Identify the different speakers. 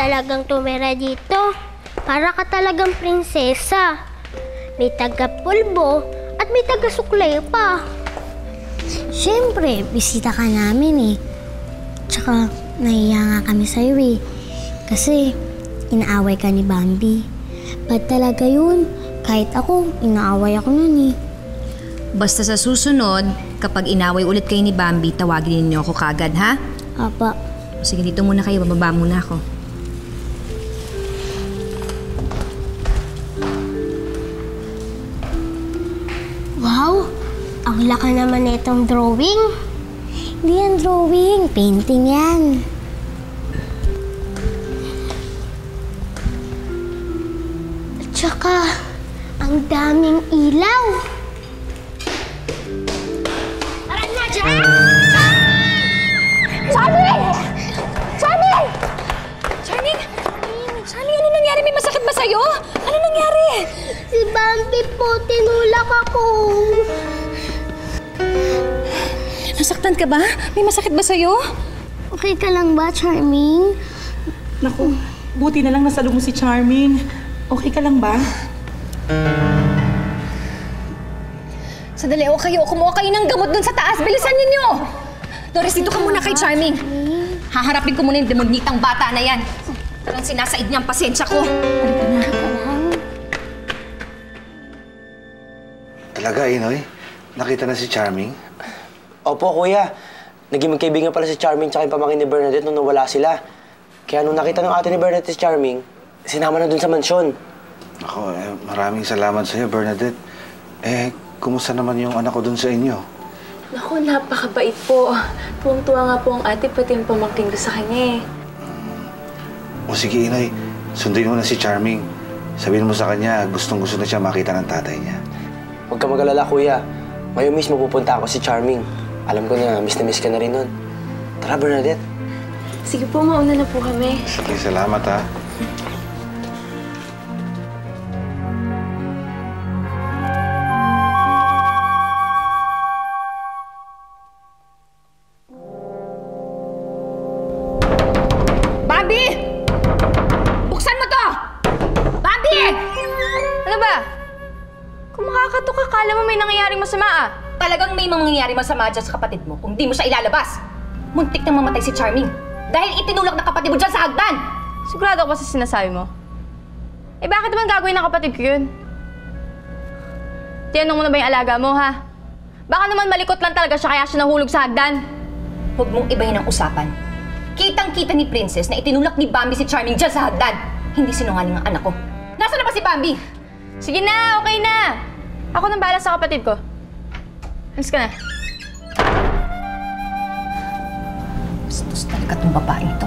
Speaker 1: talagang tumira dito. Para ka talagang prinsesa. May taga-pulbo at may taga-suklay pa.
Speaker 2: Siyempre, bisita ka namin eh. Tsaka, nahiya nga kami sa'yo eh. Kasi, inaaway ka ni Bambi. Ba't talaga yun? Kahit ako, inaaway ako nun eh.
Speaker 3: Basta sa susunod, kapag inaway ulit kayo ni Bambi, tawagin niyo ako kagad, ha?
Speaker 2: Apa.
Speaker 3: Sige, dito muna kayo. Bababa muna ako.
Speaker 1: Wow! Ang laki naman na itong drawing.
Speaker 2: Hindi yan drawing, painting yan.
Speaker 1: At saka, ang daming ilaw. Tara na dyan!
Speaker 3: Charming! Charming! Charming! Charming, ano nangyari? May masakit ba sa'yo? Ano nangyari?
Speaker 1: Si Bambi po, tinulak ako.
Speaker 3: Nasaktan ka ba? May masakit ba sa'yo?
Speaker 2: Okay ka lang ba, Charming?
Speaker 4: Naku, buti na lang nasalo mo si Charming. Okay ka lang ba?
Speaker 3: Sandali, o kayo. Kumuha kayo ng gamot dun sa taas. Bilisan ninyo! Doris, dito ka muna kay Charming. Haharapin ko muna yung demonitang bata na yan. Parang sinasaid niya ang pasensya ko.
Speaker 4: Halika na.
Speaker 5: Talaga, Inoy? Nakita na si Charming?
Speaker 6: Opo, kuya. Naging magkaibigan pala si Charming tsaka yung pamangkin ni Bernadette nung nawala sila. Kaya nung nakita ng ate ni Bernadette si Charming, sinama na dun sa mansyon.
Speaker 5: Ako, maraming salamat sa'yo, Bernadette. Kumusta naman yung anak ko dun sa inyo?
Speaker 7: Naku, napakabait po. Tuwang-tuwa nga po ang ate, pati yung pamangkin ko sa kanya eh.
Speaker 5: O sige, Inoy, sundin mo na si Charming. Sabihin mo sa kanya, gustong-gusto na siya makita ng tatay niya.
Speaker 6: Huwag ka mag-alala, kuya. Ngayon mismo pupunta ako si Charming. Alam ko na miss ka na rin nun. Tara, Bernadette.
Speaker 7: Sige po, mauna na po kami.
Speaker 5: Sige, salamat ha.
Speaker 3: Bambi! Buksan mo to! Bambi!
Speaker 8: Ano ba? Kung makakatok, akala mo may nangyayaring masama ah.
Speaker 3: Talagang may mangyayari masama dyan sa kapatid mo kung di mo siya ilalabas. Muntik nang mamatay si Charming dahil itinulak ng kapatid mo dyan sa hagdan.
Speaker 8: Sigurado ka ba sa sinasabi mo? Eh bakit naman gagawin ng kapatid ko yun? Tinanong mo na ba yung alaga mo, ha? Baka naman malikot lang talaga siya kaya siya nahulog sa hagdan.
Speaker 3: Huwag mong ibahin ang usapan. Kitang-kita ni Princess na itinulak ni Bambi si Charming dyan sa hagdan. Hindi sinungaling ang anak ko. Nasaan na ba si Bambi?
Speaker 8: Sige na, okay na. Ako nang bahala sa kapatid ko. Alis ka na.
Speaker 3: Bastos talaga tong babaeng ito.